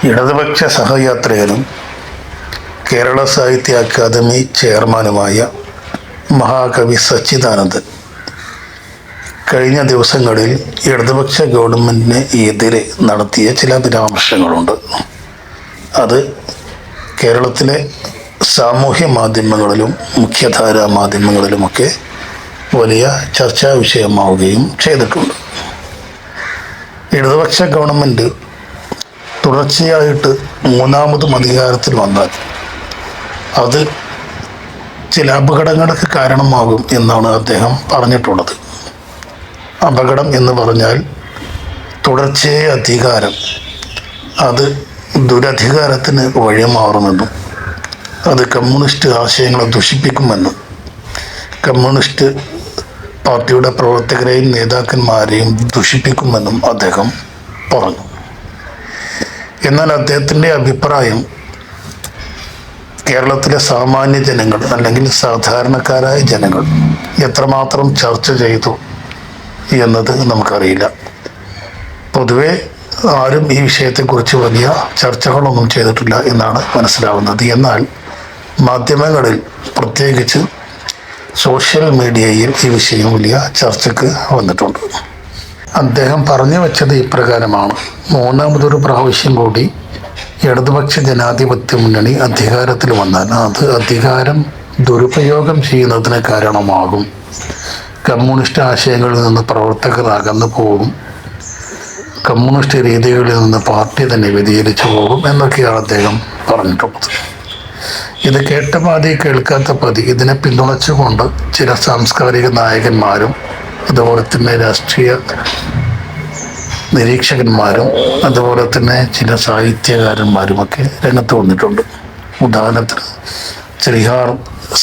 ഇടതുപക്ഷ സഹയാത്രികനും കേരള സാഹിത്യ അക്കാദമി ചെയർമാനുമായ മഹാകവി സച്ചിദാനന്ദൻ കഴിഞ്ഞ ദിവസങ്ങളിൽ ഇടതുപക്ഷ ഗവൺമെൻറ്റിന് എതിരെ നടത്തിയ ചില പരാമർശങ്ങളുണ്ട്. അത് കേരളത്തിലെ സാമൂഹ്യ മാധ്യമങ്ങളിലും മുഖ്യധാരാ മാധ്യമങ്ങളിലുമൊക്കെ വലിയ ചർച്ചാ വിഷയമാവുകയും ചെയ്തിട്ടുണ്ട്. ഇടതുപക്ഷ ഗവൺമെൻറ് തുടർച്ചയായിട്ട് മൂന്നാമതും അധികാരത്തിൽ വന്നാൽ അത് ചില അപകടങ്ങൾക്ക് കാരണമാകും എന്നാണ് അദ്ദേഹം പറഞ്ഞിട്ടുള്ളത്. അപകടം എന്ന് പറഞ്ഞാൽ തുടർച്ചയായ അധികാരം അത് ദുരധികാരത്തിന് വഴിമാറുമെന്നും അത് കമ്മ്യൂണിസ്റ്റ് ആശയങ്ങളെ ദുഷിപ്പിക്കുമെന്നും കമ്മ്യൂണിസ്റ്റ് പാർട്ടിയുടെ പ്രവർത്തകരെയും നേതാക്കന്മാരെയും ദുഷിപ്പിക്കുമെന്നും അദ്ദേഹം പറഞ്ഞു. എന്നാൽ അദ്ദേഹത്തിൻ്റെ അഭിപ്രായം കേരളത്തിലെ സാമാന്യ ജനങ്ങൾ അല്ലെങ്കിൽ സാധാരണക്കാരായ ജനങ്ങൾ എത്രമാത്രം ചർച്ച ചെയ്തു എന്നത് നമുക്കറിയില്ല. പൊതുവെ ആരും ഈ വിഷയത്തെക്കുറിച്ച് വലിയ ചർച്ചകളൊന്നും ചെയ്തിട്ടില്ല എന്നാണ് മനസ്സിലാവുന്നത്. എന്നാൽ മാധ്യമങ്ങളിൽ പ്രത്യേകിച്ച് സോഷ്യൽ മീഡിയയിൽ ഈ വിഷയം വലിയ ചർച്ചയ്ക്ക് വന്നിട്ടുണ്ട്. അദ്ദേഹം പറഞ്ഞു വെച്ചത് ഇപ്രകാരമാണ്: മൂന്നാമതൊരു പ്രാവശ്യം കൂടി ഇടതുപക്ഷ ജനാധിപത്യ മുന്നണി അധികാരത്തിൽ വന്നാൽ അത് അധികാരം ദുരുപയോഗം ചെയ്യുന്നതിന് കാരണമാകും. കമ്മ്യൂണിസ്റ്റ് ആശയങ്ങളിൽ നിന്ന് പ്രവർത്തകർ അകന്നു പോകും, കമ്മ്യൂണിസ്റ്റ് രീതികളിൽ നിന്ന് പാർട്ടി തന്നെ വ്യതിചലിച്ചു പോകും എന്നൊക്കെയാണ് അദ്ദേഹം പറഞ്ഞിട്ടുള്ളത്. ഇത് കേട്ട പാതി കേൾക്കാത്ത പാതി ഇതിനെ പിന്തുണച്ചുകൊണ്ട് ചില സാംസ്കാരിക നായകന്മാരും അതുപോലെ തന്നെ രാഷ്ട്രീയ നിരീക്ഷകന്മാരും അതുപോലെ തന്നെ ചില സാഹിത്യകാരന്മാരുമൊക്കെ രംഗത്ത് വന്നിട്ടുണ്ട്. ഉദാഹരണത്തിന്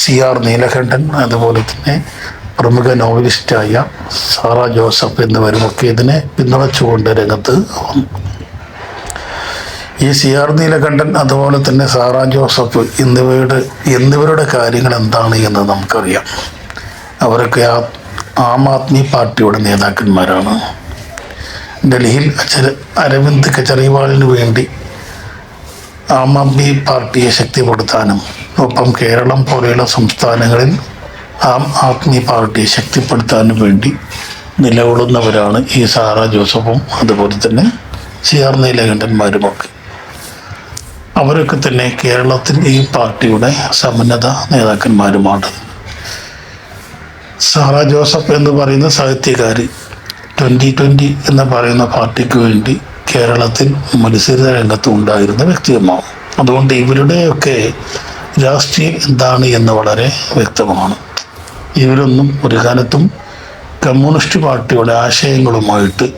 CR നീലകണ്ഠൻ, അതുപോലെ തന്നെ പ്രമുഖ നോവലിസ്റ്റായ സാറ ജോസഫ് എന്നിവരുമൊക്കെ ഇതിനെ പിന്തുണച്ചുകൊണ്ട് രംഗത്ത് വന്നു. ഈ CR നീലകണ്ഠൻ അതുപോലെ തന്നെ സാറ ജോസഫ് എന്നിവരുടെ കാര്യങ്ങൾ എന്താണ് എന്ന് നമുക്കറിയാം. അവരൊക്കെ ആം ആദ്മി പാർട്ടിയുടെ നേതാക്കന്മാരാണ്. ഡൽഹിയിൽ അരവിന്ദ് കെജ്രിവാളിന് വേണ്ടി ആം ആദ്മി പാർട്ടിയെ ശക്തിപ്പെടുത്താനും ഒപ്പം കേരളം പോലെയുള്ള സംസ്ഥാനങ്ങളിൽ ആം ആദ്മി പാർട്ടിയെ ശക്തിപ്പെടുത്താനും വേണ്ടി നിലകൊള്ളുന്നവരാണ് ഈ സാറ ജോസഫും അതുപോലെ തന്നെ CR നീലകണ്ഠന്മാരുമൊക്കെ. അവരൊക്കെ തന്നെ കേരളത്തിൽ ഈ പാർട്ടിയുടെ സമുന്നത നേതാക്കന്മാരുമാണ്. സാറ ജോസഫ് എന്ന് പറയുന്ന സാഹിത്യകാരി 2020 എന്ന് പറയുന്ന പാർട്ടിക്ക് വേണ്ടി കേരളത്തിൽ മത്സര രംഗത്ത് ഉണ്ടായിരുന്ന വ്യക്തിത്വമാണ്. അതുകൊണ്ട് ഇവരുടെയൊക്കെ രാഷ്ട്രീയം എന്താണ് എന്ന് വളരെ വ്യക്തമാണ്. ഇവരൊന്നും ഒരു കാലത്തും കമ്മ്യൂണിസ്റ്റ് പാർട്ടിയുടെ ആശയങ്ങളുമായിട്ട്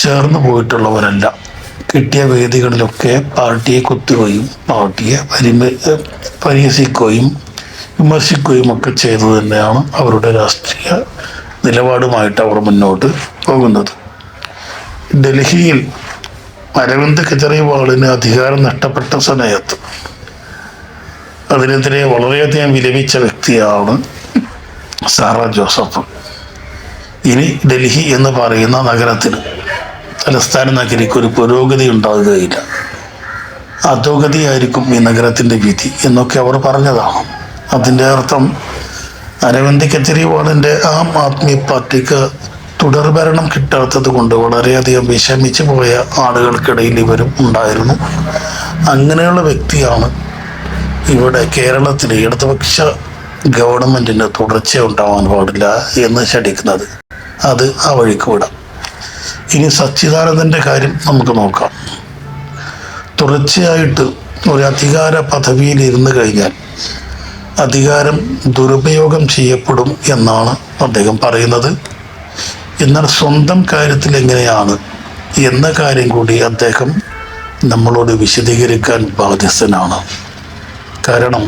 ചേർന്ന് പോയിട്ടുള്ളവരല്ല. കിട്ടിയ വേദികളിലൊക്കെ പാർട്ടിയെ കുത്തുകയും പാർട്ടിയെ പരിഹസിക്കുകയും വിമർശിക്കുകയും ഒക്കെ ചെയ്തു തന്നെയാണ് അവരുടെ രാഷ്ട്രീയ നിലപാടുമായിട്ട് അവർ മുന്നോട്ട് പോകുന്നത്. ഡൽഹിയിൽ അരവിന്ദ് കെജ്രിവാളിന് അധികാരം നഷ്ടപ്പെട്ട സമയത്ത് അതിനെതിരെ വളരെയധികം വിലപിച്ച വ്യക്തിയാണ് സാറ ജോസഫ്. ഇനി ഡൽഹി എന്ന് പറയുന്ന നഗരത്തിന്, തലസ്ഥാന നഗരിക്ക് ഒരു പുരോഗതി ഉണ്ടാകുകയില്ല, അധോഗതിയായിരിക്കും ഈ നഗരത്തിൻ്റെ വിധി എന്നൊക്കെ അവർ പറഞ്ഞതാണ്. അതിൻ്റെ അർത്ഥം അരവിന്ദ് കെജ്രിവാളിൻ്റെ ആം ആദ്മി പാർട്ടിക്ക് തുടർഭരണം കിട്ടാത്തത് കൊണ്ട് വളരെയധികം വിഷമിച്ചു പോയ ആളുകൾക്കിടയിൽ ഇവരും ഉണ്ടായിരുന്നു. അങ്ങനെയുള്ള വ്യക്തിയാണ് ഇവിടെ കേരളത്തിലെ ഇടതുപക്ഷ ഗവൺമെൻറ്റിന് തുടർച്ച ഉണ്ടാവാൻ പാടില്ല എന്ന് ശഠിക്കുന്നത്. അത് ആ വഴിക്ക് വിടാം. ഇനി സച്ചിദാനന്ദൻ്റെ കാര്യം നമുക്ക് നോക്കാം. തുടർച്ചയായിട്ട് ഒരു അധികാര പദവിയിൽ ഇരുന്ന് കഴിഞ്ഞാൽ അധികാരം ദുരുപയോഗം ചെയ്യപ്പെടും എന്നാണ് അദ്ദേഹം പറയുന്നത്. എന്നാൽ സ്വന്തം കാര്യത്തിൽ എങ്ങനെയാണ് എന്ന കാര്യം കൂടി അദ്ദേഹം നമ്മളോട് വിശദീകരിക്കാൻ ബാധ്യസ്ഥനാണ്. കാരണം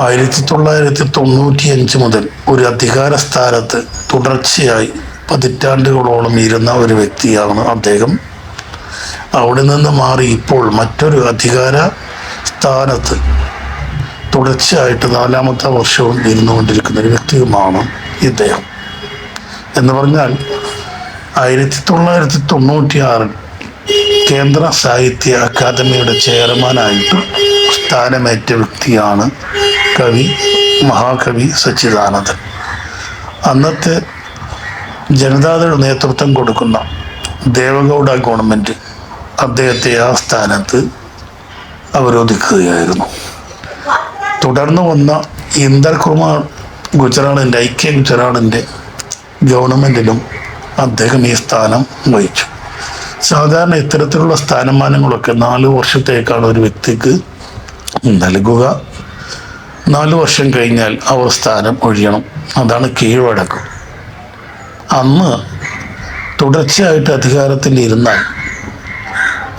1995 മുതൽ ഒരു അധികാര സ്ഥാനത്ത് തുടർച്ചയായി പതിറ്റാണ്ടുകളോളം ഇരുന്ന ഒരു വ്യക്തിയാണ് അദ്ദേഹം. അവിടെ നിന്ന് മാറി ഇപ്പോൾ മറ്റൊരു അധികാര സ്ഥാനത്ത് തുടർച്ചയായിട്ട് 4ാമത്തെ വർഷവും ഇരുന്നുകൊണ്ടിരിക്കുന്ന ഒരു വ്യക്തിയുമാണ് ഇദ്ദേഹം. എന്ന് പറഞ്ഞാൽ 1996 കേന്ദ്ര സാഹിത്യ അക്കാദമിയുടെ ചെയർമാനായിട്ട് സ്ഥാനമേറ്റ വ്യക്തിയാണ് മഹാകവി സച്ചിദാനന്ദൻ. അന്നത്തെ ജനതാദൾ നേതൃത്വം കൊടുക്കുന്ന ദേവഗൗഡ ഗവൺമെൻറ് അദ്ദേഹത്തെ ആ സ്ഥാനത്ത് അവരോധിക്കുകയായിരുന്നു. തുടർന്ന് വന്ന ഇന്ദർ കുമാർ ഗുജറാളിൻ്റെ ഗുജറാളിൻ്റെ ഗവൺമെൻറ്റിലും അദ്ദേഹം ഈ സ്ഥാനം വഹിച്ചു. സാധാരണ ഇത്തരത്തിലുള്ള സ്ഥാനമാനങ്ങളൊക്കെ 4 വർഷത്തേക്കാണ് ഒരു വ്യക്തിക്ക് നൽകുക. 4 വർഷം കഴിഞ്ഞാൽ അവർ സ്ഥാനം ഒഴിയണം. അതാണ് കീഴ്വഴക്കം. അന്ന് തുടർച്ചയായിട്ട് അധികാരത്തിൽ ഇരുന്നാൽ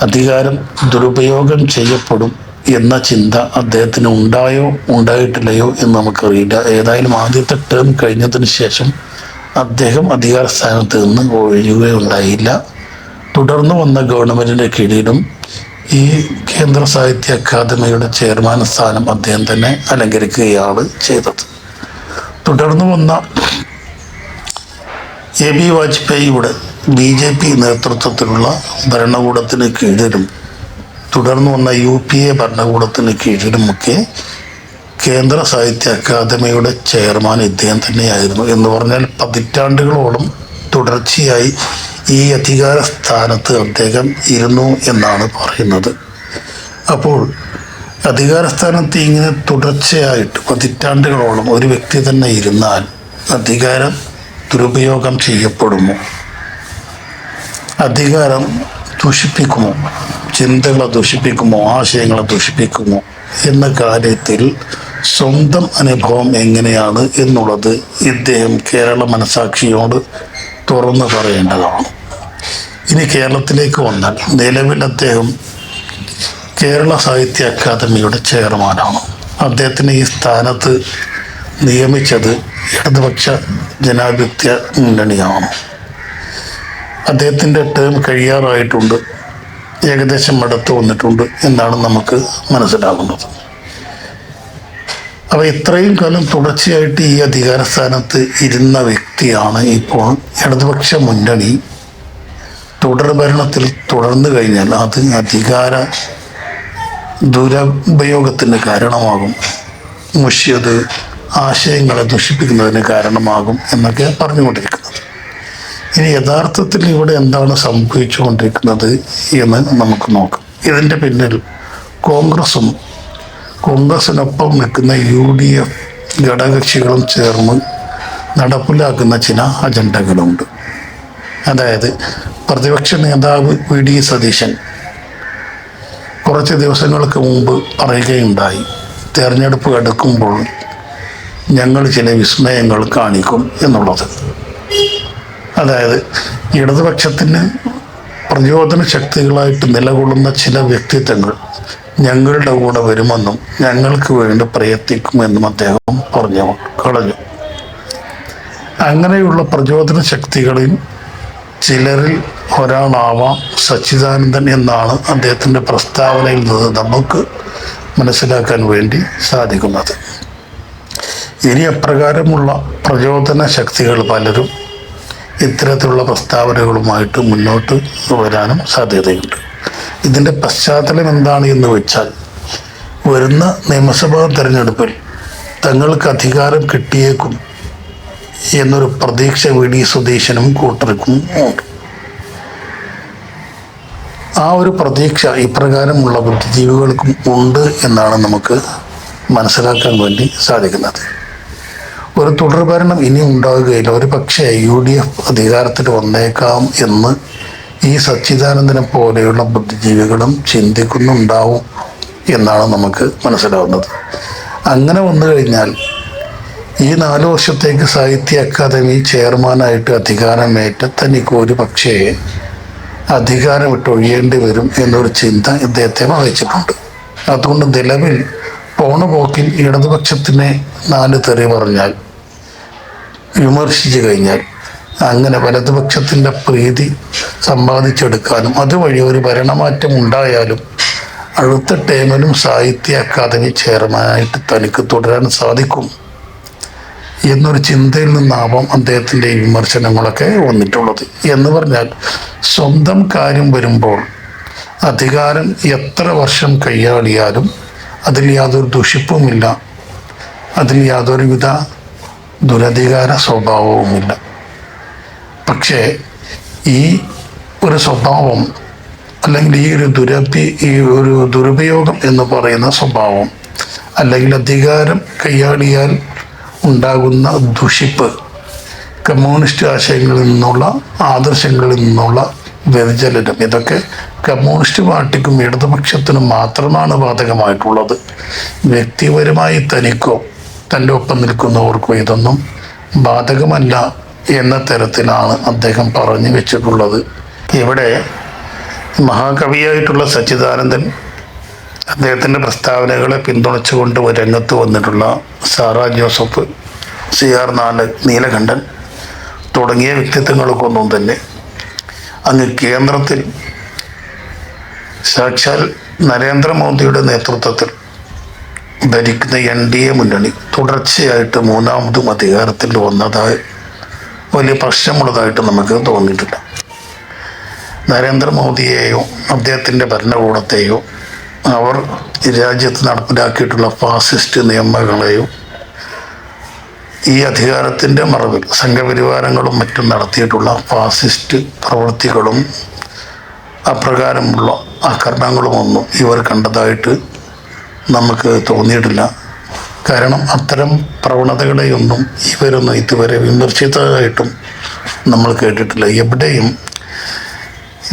അധികാരം ദുരുപയോഗം ചെയ്യപ്പെടും എന്ന ചിന്ത അദ്ദേഹത്തിന് ഉണ്ടായിട്ടില്ലയോ എന്ന് നമുക്കറിയില്ല. ഏതായാലും ആദ്യത്തെ ടേം കഴിഞ്ഞതിന് ശേഷം അദ്ദേഹം അധികാര സ്ഥാനത്ത് നിന്ന് ഒഴിയുകയുണ്ടായില്ല. തുടർന്ന് വന്ന ഗവൺമെൻറ്റിൻ്റെ കീഴിലും ഈ കേന്ദ്ര സാഹിത്യ അക്കാദമിയുടെ ചെയർമാൻ സ്ഥാനം അദ്ദേഹം തന്നെ അലങ്കരിക്കുകയാണ് ചെയ്തത്. തുടർന്ന് വന്ന AB വാജ്പേയിയുടെ BJP നേതൃത്വത്തിലുള്ള ഭരണകൂടത്തിന് കീഴിലും തുടർന്ന് വന്ന UPA ഭരണകൂടത്തിന് കീഴിലുമൊക്കെ കേന്ദ്ര സാഹിത്യ അക്കാദമിയുടെ ചെയർമാൻ ഇദ്ദേഹം തന്നെയായിരുന്നു. എന്ന് പറഞ്ഞാൽ പതിറ്റാണ്ടുകളോളം തുടർച്ചയായി ഈ അധികാര സ്ഥാനത്ത് അദ്ദേഹം ഇരുന്നു എന്നാണ് പറയുന്നത്. അപ്പോൾ അധികാര സ്ഥാനത്ത് ഇങ്ങനെ തുടർച്ചയായിട്ട് പതിറ്റാണ്ടുകളോളം ഒരു വ്യക്തി തന്നെ ഇരുന്നാൽ അധികാരം ദുരുപയോഗം ചെയ്യപ്പെടുമോ? അധികാരം ദൂഷിപ്പിക്കുമോ? ചിന്തകളെ ദൂഷിപ്പിക്കുമോ? ആശയങ്ങളെ ദൂഷിപ്പിക്കുമോ എന്ന കാര്യത്തിൽ സ്വന്തം അനുഭവം എങ്ങനെയാണ് എന്നുള്ളത് ഇദ്ദേഹം കേരള മനസാക്ഷിയോട് തുറന്നു പറയേണ്ടതാണ്. ഇനി കേരളത്തിലേക്ക് വന്നാൽ നിലവിൽ അദ്ദേഹം കേരള സാഹിത്യ അക്കാദമിയുടെ ചെയർമാനാണ്. അദ്ദേഹത്തിന് ഈ സ്ഥാനത്ത് നിയമിച്ചത് ഇടതുപക്ഷ ജനാധിപത്യ മുന്നണിയാണ്. അദ്ദേഹത്തിൻ്റെ ടേം കഴിയാറായിട്ടുണ്ട്, ഏകദേശം അടുത്ത് വന്നിട്ടുണ്ട് എന്നാണ് നമുക്ക് മനസ്സിലാകുന്നത്. അപ്പോൾ ഇത്രയും കാലം തുടർച്ചയായിട്ട് ഈ അധികാര സ്ഥാനത്ത് ഇരുന്ന വ്യക്തിയാണ് ഇപ്പോൾ ഇടതുപക്ഷ മുന്നണി തുടർഭരണത്തിൽ തുടർന്നു കഴിഞ്ഞാൽ അത് അധികാര ദുരുപയോഗത്തിന് കാരണമാകും, മുഷിയത് ആശയങ്ങളെ ദുഷിപ്പിക്കുന്നതിന് കാരണമാകും എന്നൊക്കെ പറഞ്ഞുകൊണ്ടിരിക്കുന്നത്. ഇനി യഥാർത്ഥത്തിൽ ഇവിടെ എന്താണ് സംഭവിച്ചുകൊണ്ടിരിക്കുന്നത് എന്ന് നമുക്ക് നോക്കാം. ഇതിൻ്റെ പിന്നിൽ കോൺഗ്രസിനൊപ്പം നിൽക്കുന്ന UDF ഘടകകക്ഷികളും ചേർന്ന് നടപ്പിലാക്കുന്ന ചില അജണ്ടകളുണ്ട്. അതായത് പ്രതിപക്ഷ നേതാവ് VD സതീശൻ കുറച്ച് ദിവസങ്ങൾക്ക് മുമ്പ് പറയുകയുണ്ടായി, തെരഞ്ഞെടുപ്പ് അടുക്കുമ്പോൾ ഞങ്ങൾ ചില വിസ്മയങ്ങൾ കാണിക്കും എന്നുള്ളത്. അതായത് ഇടതുപക്ഷത്തിന് പ്രചോദന ശക്തികളായിട്ട് നിലകൊള്ളുന്ന ചില വ്യക്തിത്വങ്ങൾ ഞങ്ങളുടെ കൂടെ വരുമെന്നും ഞങ്ങൾക്ക് വേണ്ടി പ്രയത്നിക്കുമെന്നും അദ്ദേഹം കളഞ്ഞു. അങ്ങനെയുള്ള പ്രചോദന ശക്തികളിൽ ചിലരിൽ ഒരാളാവാം സച്ചിദാനന്ദൻ എന്നാണ് അദ്ദേഹത്തിൻ്റെ പ്രസ്താവനയിൽ നിന്ന് നമുക്ക് മനസ്സിലാക്കാൻ വേണ്ടി സാധിക്കുന്നത്. ഇനി അപ്രകാരമുള്ള പ്രചോദന ശക്തികൾ പലരും ഇത്തരത്തിലുള്ള പ്രസ്താവനകളുമായിട്ട് മുന്നോട്ട് വരാനും സാധ്യതയുണ്ട്. ഇതിൻ്റെ പശ്ചാത്തലം എന്താണ് എന്ന് വെച്ചാൽ, വരുന്ന നിയമസഭാ തെരഞ്ഞെടുപ്പിൽ തങ്ങൾക്ക് അധികാരം കിട്ടിയേക്കും എന്നൊരു പ്രതീക്ഷ VD സതീശനും കൂട്ടർക്കും ഉണ്ട്. ആ ഒരു പ്രതീക്ഷ ഇപ്രകാരമുള്ള ബുദ്ധിജീവികൾക്കും ഉണ്ട് എന്നാണ് നമുക്ക് മനസ്സിലാക്കാൻ വേണ്ടി സാധിക്കുന്നത്. ഒരു തുടർഭരണം ഇനി ഉണ്ടാവുകയില്ല, ഒരു പക്ഷേ UDF അധികാരത്തിൽ വന്നേക്കാം എന്ന് ഈ സച്ചിദാനന്ദനെ പോലെയുള്ള ബുദ്ധിജീവികളും ചിന്തിക്കുന്നുണ്ടാവും എന്നാണ് നമുക്ക് മനസ്സിലാവുന്നത്. അങ്ങനെ വന്നു കഴിഞ്ഞാൽ ഈ 4 വർഷത്തേക്ക് സാഹിത്യ അക്കാദമി ചെയർമാനായിട്ട് അധികാരമേറ്റ തനിക്ക് ഒരു പക്ഷേ അധികാരം വിട്ടൊഴിയേണ്ടി വരും എന്നൊരു ചിന്ത ഇദ്ദേഹത്തെ വഹിച്ചിട്ടുണ്ട്. അതുകൊണ്ട് നിലവിൽ പോണ പോക്കിൽ ഇടതുപക്ഷത്തിനെ 4 തെറി പറഞ്ഞാൽ, വിമർശിച്ചു കഴിഞ്ഞാൽ അങ്ങനെ വലതുപക്ഷത്തിൻ്റെ പ്രീതി സമ്പാദിച്ചെടുക്കാനും അതുവഴി ഒരു ഭരണമാറ്റം ഉണ്ടായാലും അടുത്ത ടേമിലും സാഹിത്യ അക്കാദമി ചെയർമാനായിട്ട് തനിക്ക് തുടരാൻ സാധിക്കും എന്നൊരു ചിന്തയിൽ നിന്നാവാം അദ്ദേഹത്തിൻ്റെ ഈ വിമർശനങ്ങളൊക്കെ വന്നിട്ടുള്ളത്. എന്ന് പറഞ്ഞാൽ സ്വന്തം കാര്യം വരുമ്പോൾ അധികാരം എത്ര വർഷം കൈയാടിയാലും അതിൽ യാതൊരു ദുഷിപ്പുമില്ല, അതിൽ യാതൊരുവിധ ദുരധികാര സ്വഭാവവുമില്ല. പക്ഷേ ഈ ഒരു സ്വഭാവം അല്ലെങ്കിൽ ഈ ഒരു ദുരുപയോഗം എന്ന് പറയുന്ന സ്വഭാവം അല്ലെങ്കിൽ അധികാരം കൈയാടിയാൽ ഉണ്ടാകുന്ന ദുഷിപ്പ് കമ്മ്യൂണിസ്റ്റ് ആശയങ്ങളിൽ നിന്നുള്ള ആദർശങ്ങളിൽ നിന്നുള്ള വ്യതിചലനം, ഇതൊക്കെ കമ്മ്യൂണിസ്റ്റ് പാർട്ടിക്കും ഇടതുപക്ഷത്തിനും മാത്രമാണ് ബാധകമായിട്ടുള്ളത്. വ്യക്തിപരമായി തനിക്കോ തൻ്റെ ഒപ്പം നിൽക്കുന്നവർക്കോ ഇതൊന്നും ബാധകമല്ല എന്ന തരത്തിലാണ് അദ്ദേഹം പറഞ്ഞു വെച്ചിട്ടുള്ളത്. ഇവിടെ മഹാകവിയായിട്ടുള്ള സച്ചിദാനന്ദൻ, അദ്ദേഹത്തിൻ്റെ പ്രസ്താവനകളെ പിന്തുണച്ചുകൊണ്ട് രംഗത്ത് വന്നിട്ടുള്ള സാറാ ജോസഫ്, CR നീലകണ്ഠൻ തുടങ്ങിയ വ്യക്തിത്വങ്ങൾക്കൊന്നും തന്നെ അങ്ങ് കേന്ദ്രത്തിൽ സാക്ഷാൽ നരേന്ദ്രമോദിയുടെ നേതൃത്വത്തിൽ ഭരിക്കുന്ന NDA മുന്നണി തുടർച്ചയായിട്ട് മൂന്നാമതും അധികാരത്തിൽ വന്നതായി വലിയ പ്രശ്നമുള്ളതായിട്ട് നമുക്ക് തോന്നിയിട്ടില്ല. നരേന്ദ്രമോദിയെയോ അദ്ദേഹത്തിൻ്റെ ഭരണകൂടത്തെയോ അവർ രാജ്യത്ത് നടപ്പിലാക്കിയിട്ടുള്ള ഫാസിസ്റ്റ് നിയമങ്ങളെയോ ഈ അധികാരത്തിൻ്റെ മറവിൽ സംഘപരിവാരങ്ങളും മറ്റും നടത്തിയിട്ടുള്ള ഫാസിസ്റ്റ് പ്രവൃത്തികളും അപ്രകാരമുള്ള ആക്രമണങ്ങളുമൊന്നും ഇവർ കണ്ടതായിട്ട് നമുക്ക് തോന്നിയിട്ടില്ല. കാരണം അത്തരം പ്രവണതകളെയൊന്നും ഇവരൊന്നും ഇതുവരെ വിമർശിച്ചതായിട്ടും നമ്മൾ കേട്ടിട്ടില്ല. എവിടെയും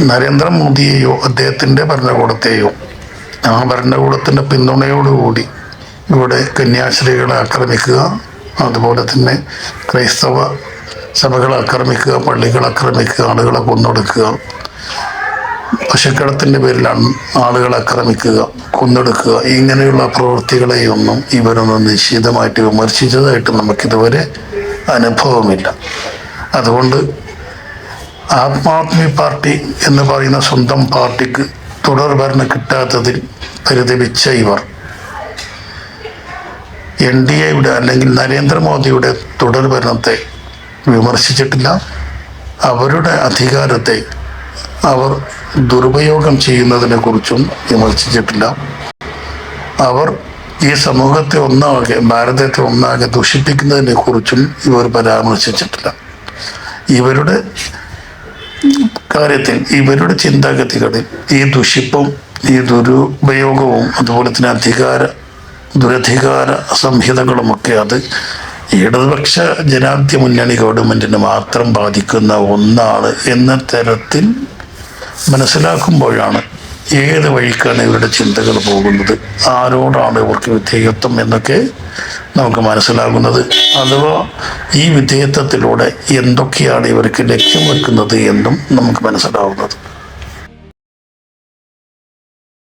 നരേന്ദ്രമോദിയെയോ അദ്ദേഹത്തിൻ്റെ ഭരണകൂടത്തെയോ ആ ഭരണകൂടത്തിൻ്റെ പിന്തുണയോടുകൂടി ഇവിടെ കന്യാസ്ത്രീകളെ ആക്രമിക്കുക, അതുപോലെ തന്നെ ക്രൈസ്തവ സഭകളെ ആക്രമിക്കുക, പള്ളികളെ ആക്രമിക്കുക, ആളുകളെ കൊന്നൊടുക്കുക, പശുക്കടത്തിൻ്റെ പേരിലാണ് ആളുകളെ ആക്രമിക്കുക, കൊന്നെടുക്കുക, ഇങ്ങനെയുള്ള പ്രവൃത്തികളെയൊന്നും ഇവരൊന്നും നിശ്ചിതമായിട്ട് വിമർശിച്ചതായിട്ട് നമുക്കിതുവരെ അനുഭവമില്ല. അതുകൊണ്ട് ആം ആദ്മി പാർട്ടി എന്ന് പറയുന്ന സ്വന്തം പാർട്ടിക്ക് തുടർ ഭരണം കിട്ടാത്തതിൽ പരിതപിച്ച ഇവർ NDAയുടെ അല്ലെങ്കിൽ നരേന്ദ്രമോദിയുടെ തുടർ ഭരണത്തെ വിമർശിച്ചിട്ടില്ല. അവരുടെ അധികാരത്തെ അവർ ദുരുപയോഗം ചെയ്യുന്നതിനെക്കുറിച്ചും വിമർശിച്ചിട്ടില്ല. അവർ ഈ സമൂഹത്തെ ഒന്നാകെ, ഭാരതത്തെ ഒന്നാകെ ദുഷിപ്പിക്കുന്നതിനെ കുറിച്ചും ഇവർ പരാമർശിച്ചിട്ടില്ല. ഇവരുടെ കാര്യത്തിൽ, ഇവരുടെ ചിന്താഗതികളിൽ ഈ ദുഷിപ്പും ഈ ദുരുപയോഗവും അതുപോലെ തന്നെ ദുരധികാര സംഹിതകളുമൊക്കെ അത് ഇടതുപക്ഷ ജനാധിപത്യ മുന്നണി ഗവൺമെൻറ്റിനെ മാത്രം ബാധിക്കുന്ന ഒന്നാണ് എന്ന തരത്തിൽ മനസ്സിലാക്കുമ്പോഴാണ് ഏത് വഴിക്കാണ് ഇവരുടെ ചിന്തകൾ പോകുന്നത്, ആരോടാണ് ഇവർക്ക് വിധേയത്വം എന്നൊക്കെ നമുക്ക് മനസ്സിലാകുന്നത്. അഥവാ ഈ വിധേയത്വത്തിലൂടെ എന്തൊക്കെയാണ് ഇവർക്ക് ലക്ഷ്യം വെക്കുന്നത് എന്നും നമുക്ക് മനസ്സിലാവുന്നത്.